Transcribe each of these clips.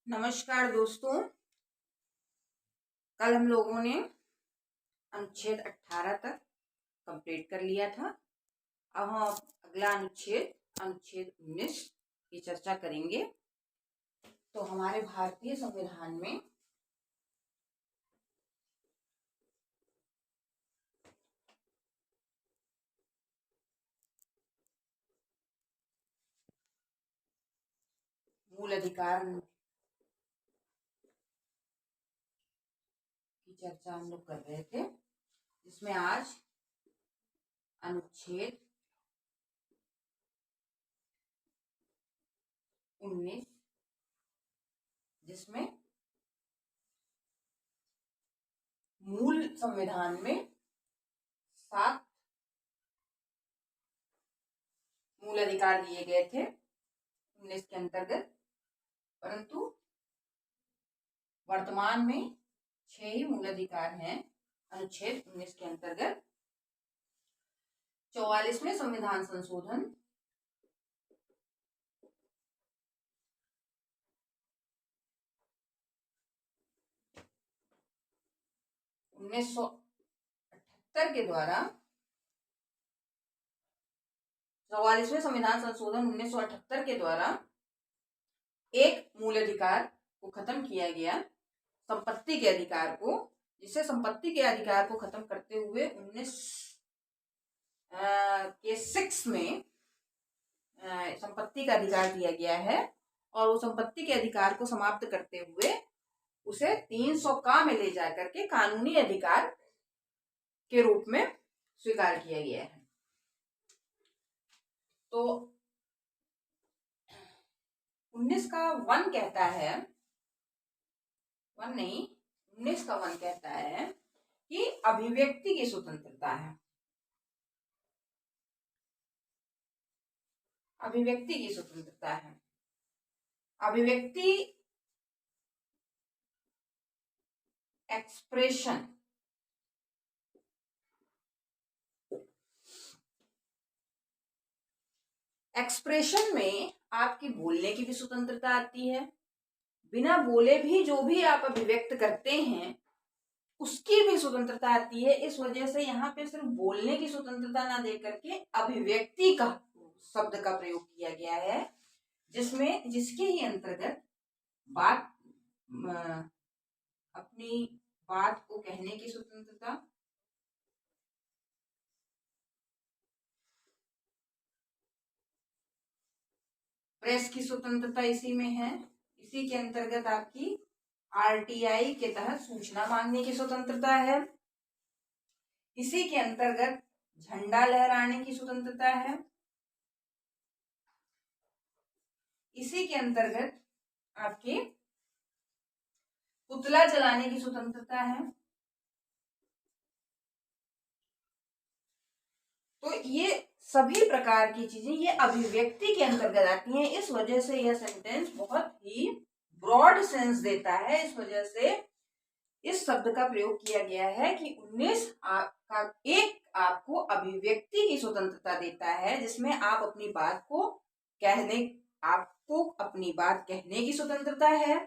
नमस्कार दोस्तों। कल हम लोगों ने अनुच्छेद 18 तक कंप्लीट कर लिया था। अब हम अगला अनुच्छेद 19 की चर्चा करेंगे। तो हमारे भारतीय संविधान में मूल अधिकार की चर्चा हम लोग कर रहे थे, जिसमें आज अनुच्छेद 19, जिसमें मूल संविधान में 7 मूल अधिकार दिए गए थे 19 के अंतर्गत, परंतु वर्तमान में 6 ही मूल अधिकार हैं अनुच्छेद 19 के अंतर्गत। 44वें संविधान संशोधन 1978 के द्वारा 44वें संविधान संशोधन 1978 के द्वारा एक मूल अधिकार को खत्म किया गया, संपत्ति के अधिकार को, जिससे संपत्ति के अधिकार को खत्म करते हुए 19 में संपत्ति का अधिकार दिया गया है, और वो संपत्ति के अधिकार को समाप्त करते हुए उसे 300 का में ले जाकर के कानूनी अधिकार के रूप में स्वीकार किया गया है। तो 19 का 1 कहता है, 1 नहीं 19 का 1 कहता है कि अभिव्यक्ति की स्वतंत्रता है। अभिव्यक्ति की स्वतंत्रता है। अभिव्यक्ति एक्सप्रेशन में आपकी बोलने की भी स्वतंत्रता आती है। बिना बोले भी जो भी आप अभिव्यक्त करते हैं उसकी भी स्वतंत्रता आती है। इस वजह से यहाँ पे सिर्फ बोलने की स्वतंत्रता ना दे करके अभिव्यक्ति का शब्द का प्रयोग किया गया है, जिसके ही अंतर्गत अपनी बात को कहने की स्वतंत्रता, प्रेस की स्वतंत्रता इसी में है। इसी के अंतर्गत आपकी आरटीआई के तहत सूचना मांगने की स्वतंत्रता है। इसी के अंतर्गत झंडा लहराने की स्वतंत्रता है। इसी के अंतर्गत आपकी पुतला जलाने की स्वतंत्रता है। तो ये सभी प्रकार की चीजें ये अभिव्यक्ति के अंतर्गत आती हैं। इस वजह से यह सेंटेंस बहुत ही ब्रॉड सेंस देता है। इस वजह से इस शब्द का प्रयोग किया गया है कि 19 आपको अभिव्यक्ति की स्वतंत्रता देता है, जिसमें आप अपनी बात को आपको अपनी बात कहने की स्वतंत्रता है।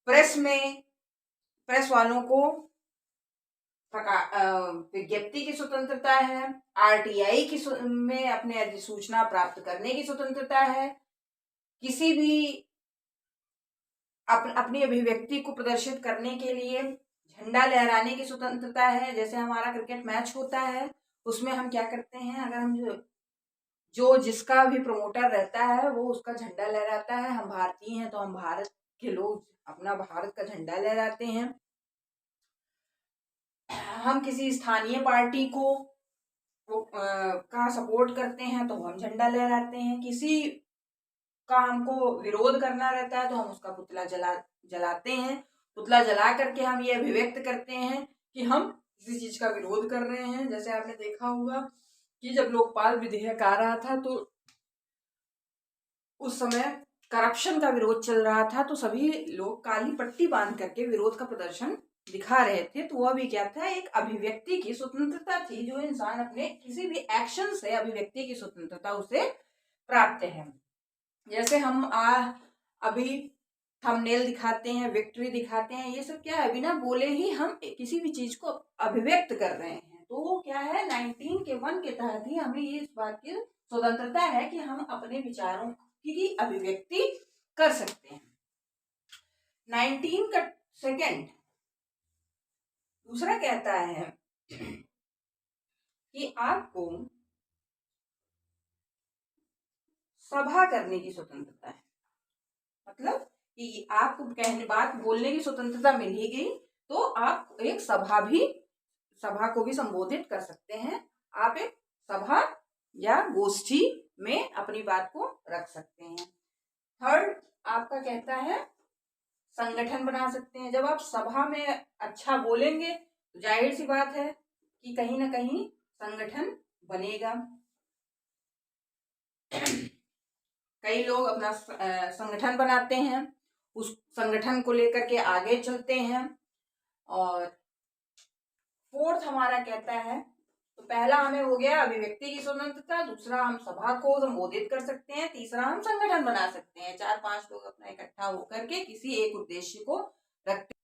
प्रेस वालों को विज्ञप्ति की स्वतंत्रता है। आरटीआई में अपने अधिसूचना प्राप्त करने की स्वतंत्रता है। किसी भी अपनी अभिव्यक्ति को प्रदर्शित करने के लिए झंडा लहराने की स्वतंत्रता है। जैसे हमारा क्रिकेट मैच होता है, उसमें हम क्या करते हैं, अगर हम जिसका भी प्रमोटर रहता है वो उसका झंडा लहराता है। हम भारतीय हैं तो हम भारत के लोग अपना भारत का झंडा लहराते हैं। हम किसी स्थानीय पार्टी को का सपोर्ट करते हैं तो हम झंडा लहराते हैं। किसी का हमको विरोध करना रहता है तो हम उसका पुतला जलाते हैं। पुतला जला करके हम ये अभिव्यक्त करते हैं कि हम किसी चीज का विरोध कर रहे हैं। जैसे आपने देखा होगा कि जब लोकपाल विधेयक आ रहा था तो उस समय करप्शन का विरोध चल रहा था, तो सभी लोग काली पट्टी बांध करके विरोध का प्रदर्शन दिखा रहे थे। तो वह भी क्या था, एक अभिव्यक्ति की स्वतंत्रता थी। जो इंसान अपने किसी भी एक्शन से अभिव्यक्ति की स्वतंत्रता उसे प्राप्त है। जैसे हम अभी थंबनेल दिखाते हैं, विक्ट्री दिखाते हैं, ये सब क्या है, बिना बोले ही हम किसी भी चीज को अभिव्यक्त कर रहे हैं। तो वो क्या है, 19 के 1 के तहत ही हमें ये इस बात की स्वतंत्रता है कि हम अपने विचारों की अभिव्यक्ति कर सकते हैं। 19 का सेकेंड दूसरा कहता है कि आपको सभा करने की स्वतंत्रता है। मतलब कि आपको कहने बात बोलने की स्वतंत्रता मिल ही गई, तो आप एक सभा को भी संबोधित कर सकते हैं। आप एक सभा या गोष्ठी में अपनी बात को रख सकते हैं। थर्ड आपका कहता है संगठन बना सकते हैं। जब आप सभा में अच्छा बोलेंगे तो जाहिर सी बात है कि कहीं ना कहीं संगठन बनेगा। कई लोग अपना संगठन बनाते हैं, उस संगठन को लेकर के आगे चलते हैं। और फोर्थ हमारा कहता है, तो पहला हमें हो गया अभिव्यक्ति की स्वतंत्रता, दूसरा हम सभा को संबोधित कर सकते हैं, तीसरा हम संगठन बना सकते हैं। 4-5 लोग अपना इकट्ठा होकर के किसी एक उद्देश्य को रखते।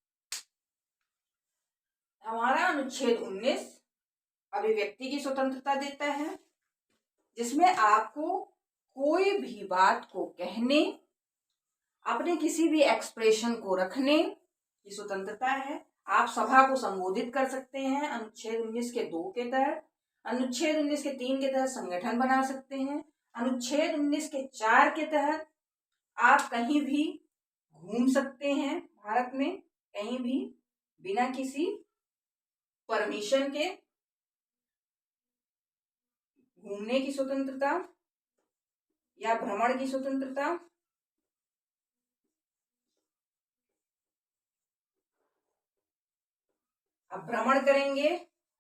हमारा अनुच्छेद 19 अभिव्यक्ति की स्वतंत्रता देता है, जिसमें आपको कोई भी बात को कहने, अपने किसी भी एक्सप्रेशन को रखने की स्वतंत्रता है। आप सभा को संबोधित कर सकते हैं अनुच्छेद 19 के 2 के तहत, अनुच्छेद 19 के 3 के तहत संगठन बना सकते हैं, अनुच्छेद 19 के 4 के तहत आप कहीं भी घूम सकते हैं, भारत में कहीं भी बिना किसी परमिशन के घूमने की स्वतंत्रता या भ्रमण की स्वतंत्रता। आप भ्रमण करेंगे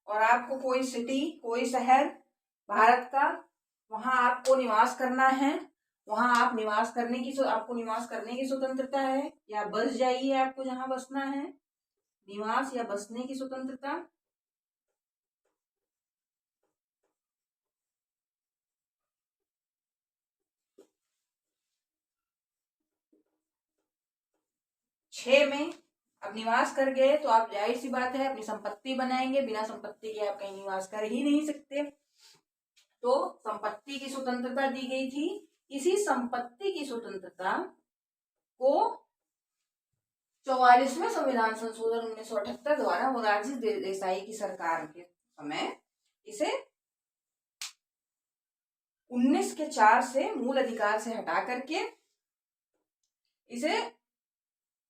और आपको कोई सिटी, कोई शहर भारत का, वहां आपको निवास करना है, वहां आप आपको निवास करने की स्वतंत्रता है, या बस जाइए, आपको जहां बसना है, निवास या बसने की स्वतंत्रता। छह में अब निवास कर गए तो आप जाहिर सी बात है अपनी संपत्ति बनाएंगे, बिना संपत्ति के आप कहीं निवास कर ही नहीं सकते। तो संपत्ति की स्वतंत्रता दी गई थी। इसी संपत्ति की स्वतंत्रता को 44वें संविधान संशोधन 1978 द्वारा मोरारजी देसाई की सरकार के समय इसे 19 के 4 से मूल अधिकार से हटा करके इसे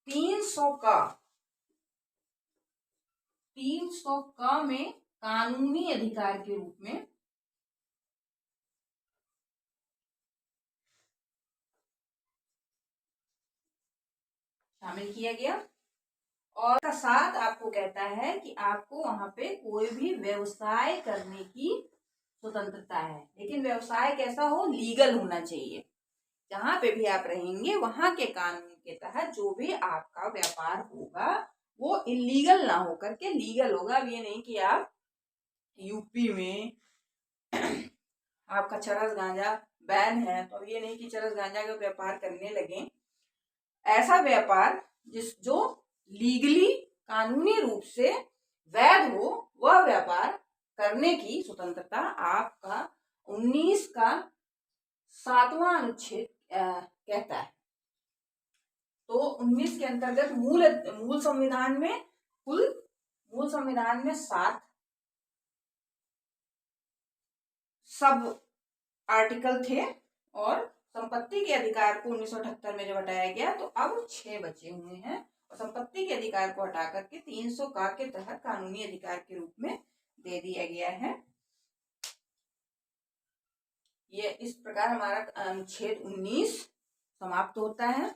300 का में कानूनी अधिकार के रूप में शामिल किया गया। और का साथ आपको कहता है कि आपको वहां पे कोई भी व्यवसाय करने की स्वतंत्रता है, लेकिन व्यवसाय कैसा हो, लीगल होना चाहिए। जहां पे भी आप रहेंगे वहां के कानून के तहत जो भी आपका व्यापार होगा वो इलीगल ना होकर के लीगल होगा। अब ये नहीं कि आप यूपी में आपका चरस गांजा बैन है तो ये नहीं कि चरस गांजा का व्यापार करने लगे। ऐसा व्यापार जो लीगली कानूनी रूप से वैध हो वह व्यापार करने की स्वतंत्रता आपका 19 का 7वां अनुच्छेद कहता है। तो 19 के अंतर्गत मूल संविधान में 7 सब आर्टिकल थे और संपत्ति के अधिकार को 1978 में जब हटाया गया तो अब 6 बचे हुए हैं और संपत्ति के अधिकार को हटा करके 300 का के तहत कानूनी अधिकार के रूप में दे दिया गया है। ये इस प्रकार हमारा अनुच्छेद 19 समाप्त होता है।